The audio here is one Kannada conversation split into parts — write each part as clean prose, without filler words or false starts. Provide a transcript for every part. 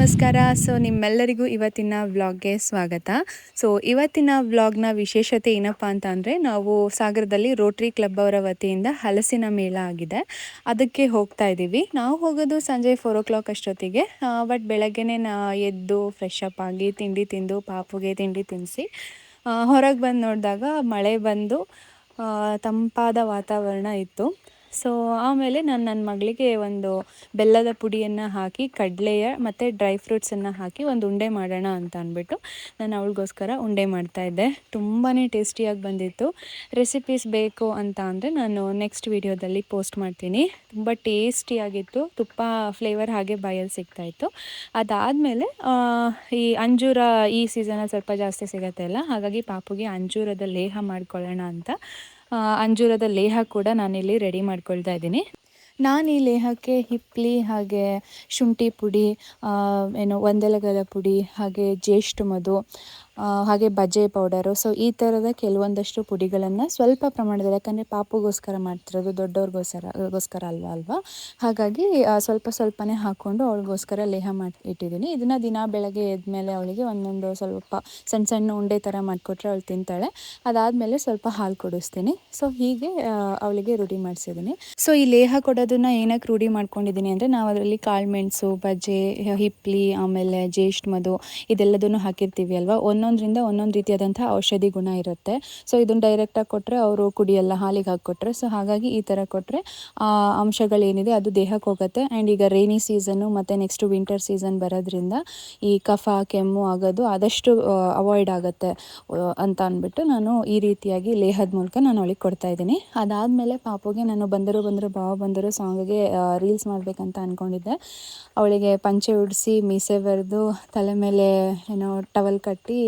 ನಮಸ್ಕಾರ. ನಿಮ್ಮೆಲ್ಲರಿಗೂ ಇವತ್ತಿನ ವ್ಲಾಗ್ಗೆ ಸ್ವಾಗತ. ಇವತ್ತಿನ ವ್ಲಾಗ್ನ ವಿಶೇಷತೆ ಏನಪ್ಪ ಅಂತ ಅಂದರೆ, ನಾವು ಸಾಗರದಲ್ಲಿ ರೋಟ್ರಿ ಕ್ಲಬ್ ಅವರ ವತಿಯಿಂದ ಹಲಸಿನ ಮೇಳ ಆಗಿದೆ, ಅದಕ್ಕೆ ಹೋಗ್ತಾ ಇದ್ದೀವಿ. ನಾವು ಹೋಗೋದು ಸಂಜೆ 4 o'clock ಅಷ್ಟೊತ್ತಿಗೆ. ಬಟ್ ಬೆಳಗ್ಗೆನೇ ಎದ್ದು ಫ್ರೆಶ್ ಅಪ್ ಆಗಿ ತಿಂಡಿ ತಿಂದು ಪಾಪುಗೆ ತಿಂಡಿ ತಿನ್ನಿಸಿ ಹೊರಗೆ ಬಂದು ನೋಡಿದಾಗ ಮಳೆ ಬಂದು ತಂಪಾದ ವಾತಾವರಣ ಇತ್ತು. ಆಮೇಲೆ ನಾನು ನನ್ನ ಮಗಳಿಗೆ ಒಂದು ಬೆಲ್ಲದ ಪುಡಿಯನ್ನು ಹಾಕಿ ಕಡಲೆಯ ಮತ್ತು ಡ್ರೈ ಫ್ರೂಟ್ಸನ್ನು ಹಾಕಿ ಒಂದು ಉಂಡೆ ಮಾಡೋಣ ಅಂತ ಅಂದ್ಬಿಟ್ಟು ನಾನು ಅವಳಿಗೋಸ್ಕರ ಉಂಡೆ ಮಾಡ್ತಾಯಿದ್ದೆ. ತುಂಬಾ ಟೇಸ್ಟಿಯಾಗಿ ಬಂದಿತ್ತು. ರೆಸಿಪೀಸ್ ಬೇಕು ಅಂತ ಅಂದರೆ ನಾನು ನೆಕ್ಸ್ಟ್ ವೀಡಿಯೋದಲ್ಲಿ ಪೋಸ್ಟ್ ಮಾಡ್ತೀನಿ. ತುಂಬ ಟೇಸ್ಟಿಯಾಗಿತ್ತು, ತುಪ್ಪ ಫ್ಲೇವರ್ ಹಾಗೆ ಬಾಯಲ್ಲಿ ಸಿಗ್ತಾಯಿತ್ತು. ಅದಾದಮೇಲೆ ಈ ಅಂಜೂರ ಈ ಸೀಸನಲ್ಲಿ ಸ್ವಲ್ಪ ಜಾಸ್ತಿ ಸಿಗುತ್ತೆ ಅಲ್ಲ, ಹಾಗಾಗಿ ಪಾಪುಗೆ ಅಂಜೂರದ ಲೇಹ ಮಾಡ್ಕೊಳ್ಳೋಣ ಅಂತ ಅಂಜೂರದ ಲೇಹ ಕೂಡ ನಾನಿಲ್ಲಿ ರೆಡಿ ಮಾಡ್ಕೊಳ್ತಾ ಇದ್ದೀನಿ. ನಾನು ಈ ಲೇಹಕ್ಕೆ ಹಿಪ್ಪಲಿ ಹಾಗೆ ಶುಂಠಿ ಪುಡಿ, ಒಂದೆಲಗದ ಪುಡಿ, ಹಾಗೆ ಜೇಷ್ಟು ಮಧು, ಹಾಗೆ ಬಜೆ ಪೌಡರು, ಈ ಥರದ ಕೆಲವೊಂದಷ್ಟು ಪುಡಿಗಳನ್ನು ಸ್ವಲ್ಪ ಪ್ರಮಾಣದಲ್ಲಿ, ಯಾಕಂದರೆ ಪಾಪುಗೋಸ್ಕರ ಮಾಡ್ತಿರೋದು, ದೊಡ್ಡವ್ರಿಗೋಸ್ಕರ ಅಲ್ವಾ, ಹಾಗಾಗಿ ಸ್ವಲ್ಪ ಸ್ವಲ್ಪನೇ ಹಾಕ್ಕೊಂಡು ಅವಳಿಗೋಸ್ಕರ ಲೇಹ ಮಾಡಿ ಇಟ್ಟಿದ್ದೀನಿ. ಇದನ್ನು ದಿನ ಬೆಳಗ್ಗೆ ಎದ್ಮೇಲೆ ಅವಳಿಗೆ ಒಂದೊಂದು ಸ್ವಲ್ಪ ಸಣ್ಣ ಸಣ್ಣ ಉಂಡೆ ಥರ ಮಾಡಿಕೊಟ್ರೆ ಅವಳು ತಿಂತಾಳೆ. ಅದಾದಮೇಲೆ ಸ್ವಲ್ಪ ಹಾಲು ಕುಡಿಸ್ತೀನಿ. ಹೀಗೆ ಅವಳಿಗೆ ರೂಢಿ ಮಾಡಿಸಿದ್ದೀನಿ. ಈ ಲೇಹ ಕೊಡೋದನ್ನು ಏನಕ್ಕೆ ರೂಢಿ ಮಾಡ್ಕೊಂಡಿದ್ದೀನಿ ಅಂದರೆ, ನಾವು ಅದರಲ್ಲಿ ಕಾಳುಮೆಣಸು, ಬಜೆ, ಹಿಪ್ಪಲಿ, ಆಮೇಲೆ ಜೇಷ್ಟು ಮಧು ಇದೆಲ್ಲದನ್ನು ಹಾಕಿರ್ತೀವಿ ಅಲ್ವಾ, ಒಂದೊಂದರಿಂದ ಒಂದೊಂದು ರೀತಿಯಾದಂಥ ಔಷಧಿ ಗುಣ ಇರುತ್ತೆ. ಇದನ್ನು ಡೈರೆಕ್ಟಾಗಿ ಕೊಟ್ಟರೆ ಅವರು ಕುಡಿಯಲ್ಲ, ಹಾಲಿಗೆ ಹಾಕಿಕೊಟ್ರೆ. ಹಾಗಾಗಿ ಈ ಥರ ಕೊಟ್ಟರೆ ಆ ಅಂಶಗಳೇನಿದೆ ಅದು ದೇಹಕ್ಕೆ ಹೋಗುತ್ತೆ. ಆ್ಯಂಡ್ ಈಗ ರೈನಿ ಸೀಸನ್ನು ಮತ್ತು ನೆಕ್ಸ್ಟು ವಿಂಟರ್ ಸೀಸನ್ ಬರೋದ್ರಿಂದ ಈ ಕಫ ಕೆಮ್ಮು ಆಗೋದು ಆದಷ್ಟು ಅವಾಯ್ಡ್ ಆಗುತ್ತೆ ಅಂತ ಅಂದ್ಬಿಟ್ಟು ನಾನು ಈ ರೀತಿಯಾಗಿ ಲೇಹದ ಮೂಲಕ ನಾನು ಅವಳಿಗೆ ಕೊಡ್ತಾಯಿದ್ದೀನಿ. ಅದಾದಮೇಲೆ ಪಾಪುಗೆ ನಾನು ಬಂದರು ಬಾವ ಬಂದರು ಸಾಂಗಿಗೆ ರೀಲ್ಸ್ ಮಾಡಬೇಕಂತ ಅಂದ್ಕೊಂಡಿದ್ದೆ. ಅವಳಿಗೆ ಪಂಚೆ ಉಡಿಸಿ ಮೀಸೆ ಬರೆದು ತಲೆ ಮೇಲೆ ಟವಲ್ ಕಟ್ಟಿ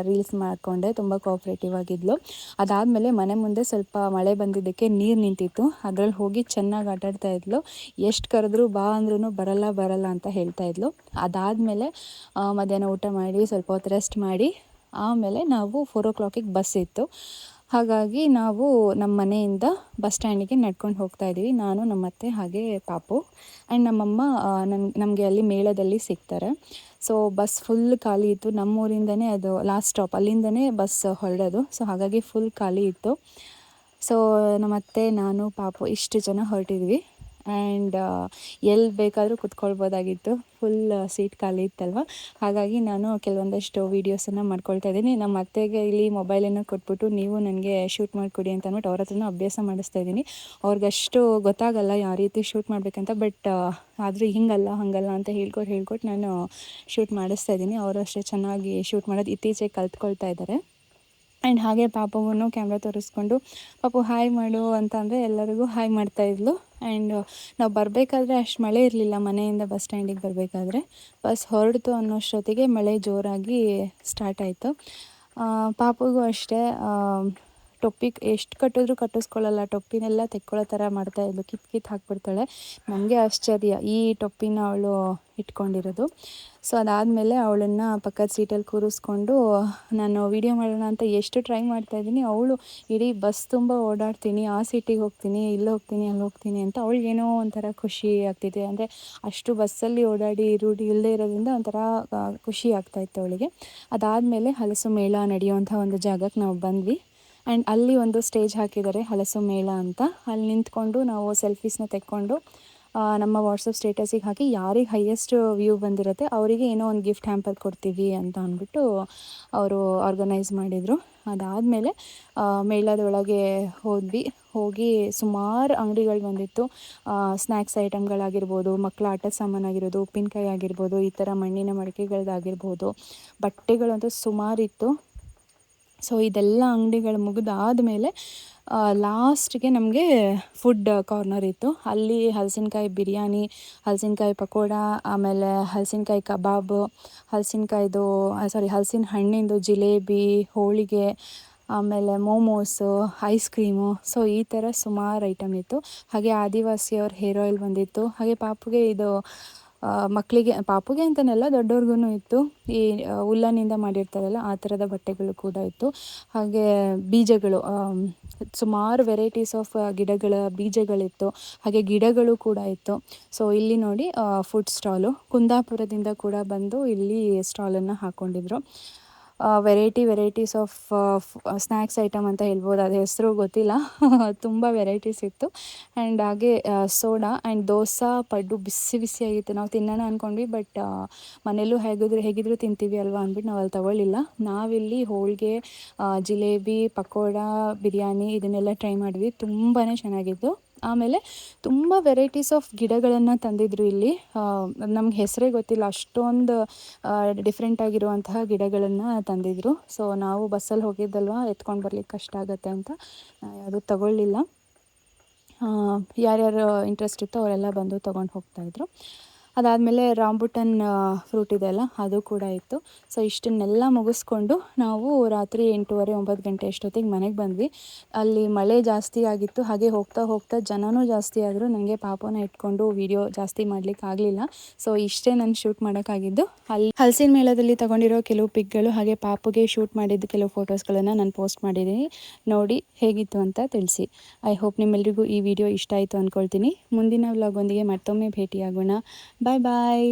ರೀಲ್ಸ್ ಮಾಡಿಕೊಂಡೆ. ತುಂಬ ಕೋಆಪ್ರೇಟಿವ್ ಆಗಿದ್ಲು. ಅದಾದಮೇಲೆ ಮನೆ ಮುಂದೆ ಸ್ವಲ್ಪ ಮಳೆ ಬಂದಿದ್ದಕ್ಕೆ ನೀರು ನಿಂತಿತ್ತು, ಅದರಲ್ಲಿ ಹೋಗಿ ಚೆನ್ನಾಗಿ ಆಟಾಡ್ತಾ ಇದ್ಲು. ಎಷ್ಟು ಕರೆದ್ರೂ ಬಾ ಅಂದ್ರೂ ಬರಲ್ಲ ಅಂತ ಹೇಳ್ತಾ ಇದ್ಲು. ಅದಾದಮೇಲೆ ಮಧ್ಯಾಹ್ನ ಊಟ ಮಾಡಿ ಸ್ವಲ್ಪ ಹೊತ್ತು ರೆಸ್ಟ್ ಮಾಡಿ ಆಮೇಲೆ ನಾವು 4 o'clock ಬಸ್ ಇತ್ತು. ಹಾಗಾಗಿ ನಾವು ನಮ್ಮ ಮನೆಯಿಂದ ಬಸ್ ಸ್ಟ್ಯಾಂಡಿಗೆ ನಡ್ಕೊಂಡು ಹೋಗ್ತಾ ಇದ್ದೀವಿ, ನಾನು ನಮ್ಮತ್ತೆ ಹಾಗೆ ಪಾಪು. ಆ್ಯಂಡ್ ನಮ್ಮಮ್ಮ ನಮಗೆ ಅಲ್ಲಿ ಮೇಳದಲ್ಲಿ ಸಿಗ್ತಾರೆ. ಬಸ್ ಫುಲ್ ಖಾಲಿ ಇತ್ತು. ನಮ್ಮೂರಿಂದನೇ ಅದು ಲಾಸ್ಟ್ ಸ್ಟಾಪ್, ಅಲ್ಲಿಂದನೇ ಬಸ್ ಹೊರಡೋದು. ಹಾಗಾಗಿ ಫುಲ್ ಖಾಲಿ ಇತ್ತು. ನಮ್ಮತ್ತೆ, ನಾನು, ಪಾಪು ಇಷ್ಟು ಜನ ಹೊರಟಿದ್ವಿ. ಆ್ಯಂಡ್ ಎಲ್ಲಿ ಬೇಕಾದರೂ ಕುತ್ಕೊಳ್ಬೋದಾಗಿತ್ತು, ಫುಲ್ ಸೀಟ್ ಖಾಲಿ ಇತ್ತಲ್ವ. ಹಾಗಾಗಿ ನಾನು ಕೆಲವೊಂದಷ್ಟು ವೀಡಿಯೋಸನ್ನು ಮಾಡ್ಕೊಳ್ತಾ ಇದ್ದೀನಿ. ನಮ್ಮ ಅತ್ತೆಗೆ ಇಲ್ಲಿ ಮೊಬೈಲನ್ನು ಕೊಟ್ಬಿಟ್ಟು ನೀವು ನನಗೆ ಶೂಟ್ ಮಾಡಿಕೊಡಿ ಅಂತ ಅಂದ್ಬಿಟ್ಟು ಅವ್ರ ಹತ್ರನೂ ಅಭ್ಯಾಸ ಮಾಡಿಸ್ತಾ ಇದ್ದೀನಿ. ಅವ್ರಿಗಷ್ಟು ಗೊತ್ತಾಗಲ್ಲ ಯಾವ ರೀತಿ ಶೂಟ್ ಮಾಡಬೇಕಂತ, ಬಟ್ ಆದರೂ ಹಾಗಲ್ಲ ಅಂತ ಹೇಳ್ಕೊಟ್ಟು ನಾನು ಶೂಟ್ ಮಾಡಿಸ್ತಾ ಇದ್ದೀನಿ. ಅವರು ಅಷ್ಟೇ ಚೆನ್ನಾಗಿ ಶೂಟ್ ಮಾಡೋದು ಇತ್ತೀಚೆಗೆ ಕಲ್ತ್ಕೊಳ್ತಾ ಇದ್ದಾರೆ. ಆ್ಯಂಡ್ ಹಾಗೆ ಪಾಪುವನ್ನು ಕ್ಯಾಮ್ರಾ ತೋರಿಸ್ಕೊಂಡು ಪಾಪು ಹಾಯ್ ಮಾಡು ಅಂತ ಅಂದರೆ ಎಲ್ಲರಿಗೂ ಹಾಯ್ ಮಾಡ್ತಾಯಿದ್ಲು. ಆ್ಯಂಡ್ ನಾವು ಬರಬೇಕಾದ್ರೆ ಅಷ್ಟು ಮಳೆ ಇರಲಿಲ್ಲ, ಮನೆಯಿಂದ ಬಸ್ ಸ್ಟ್ಯಾಂಡಿಗೆ ಬರಬೇಕಾದ್ರೆ. ಬಸ್ ಹೊರಡ್ತು ಅನ್ನೋಷ್ಟೊತ್ತಿಗೆ ಮಳೆ ಜೋರಾಗಿ ಸ್ಟಾರ್ಟ್ ಆಯಿತು. ಪಾಪುಗೂ ಅಷ್ಟೇ ಟೊಪ್ಪಿ ಎಷ್ಟು ಕಟ್ಟಿದ್ರೂ ಕಟ್ಟಿಸ್ಕೊಳ್ಳಲ್ಲ, ಟೊಪ್ಪಿನೆಲ್ಲ ತೆಕ್ಕೊಳ್ಳೋ ಥರ ಮಾಡ್ತಾಯಿದ್ಲು, ಕಿತ್ತು ಹಾಕ್ಬಿಡ್ತಾಳೆ. ನನಗೆ ಆಶ್ಚರ್ಯ ಈ ಟೊಪ್ಪಿನ ಅವಳು ಇಟ್ಕೊಂಡಿರೋದು. ಅದಾದಮೇಲೆ ಅವಳನ್ನು ಪಕ್ಕದ ಸೀಟಲ್ಲಿ ಕೂರಿಸ್ಕೊಂಡು ನಾನು ವೀಡಿಯೋ ಮಾಡೋಣ ಅಂತ ಎಷ್ಟು ಟ್ರೈ ಮಾಡ್ತಾಯಿದ್ದೀನಿ. ಅವಳು ಇಡೀ ಬಸ್ ತುಂಬ ಓಡಾಡ್ತೀನಿ, ಆ ಸೀಟಿಗೆ ಹೋಗ್ತೀನಿ, ಇಲ್ಲಿ ಹೋಗ್ತೀನಿ, ಅಲ್ಲಿ ಹೋಗ್ತೀನಿ ಅಂತ ಅವಳಿಗೇನೋ ಒಂಥರ ಖುಷಿ ಆಗ್ತಿದೆ. ಅಂದರೆ ಅಷ್ಟು ಬಸ್ಸಲ್ಲಿ ಓಡಾಡಿ ರೂಢಿ ಇಲ್ಲದೆ ಇರೋದ್ರಿಂದ ಒಂಥರ ಖುಷಿ ಆಗ್ತಾಯಿತ್ತು ಅವಳಿಗೆ. ಅದಾದಮೇಲೆ ಹಲಸು ಮೇಳ ನಡೆಯುವಂಥ ಒಂದು ಜಾಗಕ್ಕೆ ನಾವು ಬಂದ್ವಿ. ಆ್ಯಂಡ್ ಅಲ್ಲಿ ಒಂದು ಸ್ಟೇಜ್ ಹಾಕಿದ್ದಾರೆ, ಹಲಸು ಮೇಳ ಅಂತ. ಅಲ್ಲಿ ನಿಂತ್ಕೊಂಡು ನಾವು ಸೆಲ್ಫೀಸ್ನ ತೆಕ್ಕೊಂಡು ನಮ್ಮ ವಾಟ್ಸಪ್ ಸ್ಟೇಟಸಿಗೆ ಹಾಕಿ ಯಾರಿಗೆ ಹೈಯೆಸ್ಟ್ ವ್ಯೂ ಬಂದಿರುತ್ತೆ ಅವರಿಗೆ ಏನೋ ಒಂದು ಗಿಫ್ಟ್ ಹ್ಯಾಂಪರ್ ಕೊಡ್ತೀವಿ ಅಂತ ಅಂದ್ಬಿಟ್ಟು ಅವರು ಆರ್ಗನೈಸ್ ಮಾಡಿದರು. ಅದಾದಮೇಲೆ ಮೇಳದೊಳಗೆ ಹೋಗಿ ಸುಮಾರು ಅಂಗಡಿಗಳು ಬಂದಿತ್ತು. ಸ್ನ್ಯಾಕ್ಸ್ ಐಟಮ್ಗಳಾಗಿರ್ಬೋದು, ಮಕ್ಕಳ ಆಟದ ಸಾಮಾನಾಗಿರ್ಬೋದು, ಉಪ್ಪಿನಕಾಯಿ ಆಗಿರ್ಬೋದು, ಈ ಥರ ಮಣ್ಣಿನ ಮಡಿಕೆಗಳದ್ದಾಗಿರ್ಬೋದು, ಬಟ್ಟೆಗಳಂತೂ ಸುಮಾರಿತ್ತು. ಇದೆಲ್ಲ ಅಂಗಡಿಗಳು ಮುಗಿದಾದಮೇಲೆ ಲಾಸ್ಟಿಗೆ ನಮಗೆ ಫುಡ್ ಕಾರ್ನರ್ ಇತ್ತು. ಅಲ್ಲಿ ಹಲಸಿನಕಾಯಿ ಬಿರಿಯಾನಿ, ಹಲಸಿನಕಾಯಿ ಪಕೋಡ, ಆಮೇಲೆ ಹಲಸಿನಕಾಯಿ ಕಬಾಬು, ಹಲಸಿನ ಹಣ್ಣಿಂದು ಜಿಲೇಬಿ, ಹೋಳಿಗೆ, ಆಮೇಲೆ ಮೋಮೋಸು, ಐಸ್ ಕ್ರೀಮು, ಈ ಥರ ಸುಮಾರು ಐಟಮ್ ಇತ್ತು. ಹಾಗೆ ಆದಿವಾಸಿಯವ್ರ ಹೇರ್ ಆಯಿಲ್ ಬಂದಿತ್ತು. ಹಾಗೆ ಪಾಪುಗೆ ಇದು ಮಕ್ಕಳಿಗೆ ಪಾಪುಗೆ ಅಂತನೆಲ್ಲ ದೊಡ್ಡವ್ರಿಗೂ ಇತ್ತು. ಈ ಉಲ್ಲನ್ನಿಂದ ಮಾಡಿರ್ತಾರಲ್ಲ ಆ ಥರದ ಬಟ್ಟೆಗಳು ಕೂಡ ಇತ್ತು. ಹಾಗೆ ಬೀಜಗಳು, ಸುಮಾರು ವೆರೈಟೀಸ್ ಆಫ್ ಗಿಡಗಳ ಬೀಜಗಳಿತ್ತು. ಹಾಗೆ ಗಿಡಗಳು ಕೂಡ ಇತ್ತು. ಸೊ ಇಲ್ಲಿ ನೋಡಿ ಫುಡ್ ಸ್ಟಾಲು, ಕುಂದಾಪುರದಿಂದ ಕೂಡ ಬಂದು ಇಲ್ಲಿ ಸ್ಟಾಲನ್ನು ಹಾಕ್ಕೊಂಡಿದ್ರು. ವೆರೈಟೀಸ್ ಆಫ್ ಸ್ನ್ಯಾಕ್ಸ್ ಐಟಮ್ ಅಂತ ಹೇಳ್ಬೋದು, ಅದು ಹೆಸರು ಗೊತ್ತಿಲ್ಲ. ತುಂಬ ವೆರೈಟೀಸ್ ಇತ್ತು. ಆ್ಯಂಡ್ ಹಾಗೆ ಸೋಡಾ ಆ್ಯಂಡ್ ದೋಸೆ ಪಡ್ಡು ಬಿಸಿ ಬಿಸಿಯಾಗಿತ್ತು. ನಾವು ತಿನ್ನೋಣ ಅಂದ್ಕೊಂಡ್ವಿ, ಬಟ್ ಮನೆಯಲ್ಲೂ ಹೇಗಿದ್ರು ತಿಂತೀವಿ ಅಲ್ವಾ ಅಂದ್ಬಿಟ್ಟು ನಾವು ಅಲ್ಲಿ ತೊಗೊಳ್ಳಿಲ್ಲ. ನಾವಿಲ್ಲಿ ಹೋಳಿಗೆ, ಜಿಲೇಬಿ, ಪಕೋಡ, ಬಿರಿಯಾನಿ ಇದನ್ನೆಲ್ಲ ಟ್ರೈ ಮಾಡಿದ್ವಿ. ತುಂಬಾ ಚೆನ್ನಾಗಿತ್ತು. ಆಮೇಲೆ ತುಂಬ ವೆರೈಟೀಸ್ ಆಫ್ ಗಿಡಗಳನ್ನು ತಂದಿದ್ರು ಇಲ್ಲಿ. ನಮ್ಗೆ ಹೆಸರೇ ಗೊತ್ತಿಲ್ಲ, ಅಷ್ಟೊಂದು ಡಿಫ್ರೆಂಟ್ ಆಗಿರುವಂತಹ ಗಿಡಗಳನ್ನು ತಂದಿದ್ರು. ಸೊ ನಾವು ಬಸ್ಸಲ್ಲಿ ಹೋಗಿದ್ದಲ್ವ, ಎತ್ಕೊಂಡು ಬರ್ಲಿಕ್ಕೆ ಕಷ್ಟ ಆಗುತ್ತೆ ಅಂತ ಯಾವುದು ತಗೊಳ್ಳಿಲ್ಲ. ಯಾರ್ಯಾರು ಇಂಟ್ರೆಸ್ಟ್ ಇತ್ತೋ ಅವರೆಲ್ಲ ಬಂದು ತೊಗೊಂಡು ಹೋಗ್ತಾಯಿದ್ರು. ಅದಾದಮೇಲೆ ರಾಂಬುಟನ್ ಫ್ರೂಟ್ ಇದೆಯಲ್ಲ ಅದು ಕೂಡ ಇತ್ತು. ಸೊ ಇಷ್ಟನ್ನೆಲ್ಲ ಮುಗಿಸ್ಕೊಂಡು ನಾವು ರಾತ್ರಿ 8:30-9 ಗಂಟೆ ಅಷ್ಟೊತ್ತಿಗೆ ಮನೆಗೆ ಬಂದ್ವಿ. ಅಲ್ಲಿ ಮಳೆ ಜಾಸ್ತಿ ಆಗಿತ್ತು. ಹಾಗೆ ಹೋಗ್ತಾ ಹೋಗ್ತಾ ಜನನೂ ಜಾಸ್ತಿ ಆದರು. ನನಗೆ ಪಾಪನ ಇಟ್ಕೊಂಡು ವಿಡಿಯೋ ಜಾಸ್ತಿ ಮಾಡಲಿಕ್ಕೆ ಆಗಲಿಲ್ಲ. ಸೊ ಇಷ್ಟೇ ನಾನು ಶೂಟ್ ಮಾಡೋಕ್ಕಾಗಿದ್ದು. ಅಲ್ಲಿ ಹಲಸಿನ ಮೇಳದಲ್ಲಿ ತಗೊಂಡಿರೋ ಕೆಲವು ಪಿಕ್ಗಳು ಹಾಗೆ ಪಾಪುಗೆ ಶೂಟ್ ಮಾಡಿದ್ದು ಕೆಲವು ಫೋಟೋಸ್ಗಳನ್ನು ನಾನು ಪೋಸ್ಟ್ ಮಾಡಿದ್ದೀನಿ. ನೋಡಿ ಹೇಗಿತ್ತು ಅಂತ ತಿಳಿಸಿ. ಐ ಹೋಪ್ ನಿಮ್ಮೆಲ್ಲರಿಗೂ ಈ ವಿಡಿಯೋ ಇಷ್ಟ ಆಯಿತು ಅಂದ್ಕೊಳ್ತೀನಿ. ಮುಂದಿನ ವ್ಲಾಗ್ ಒಂದಿಗೆ ಮತ್ತೊಮ್ಮೆ ಭೇಟಿಯಾಗೋಣ. ಬಾಯ್ ಬಾಯ್.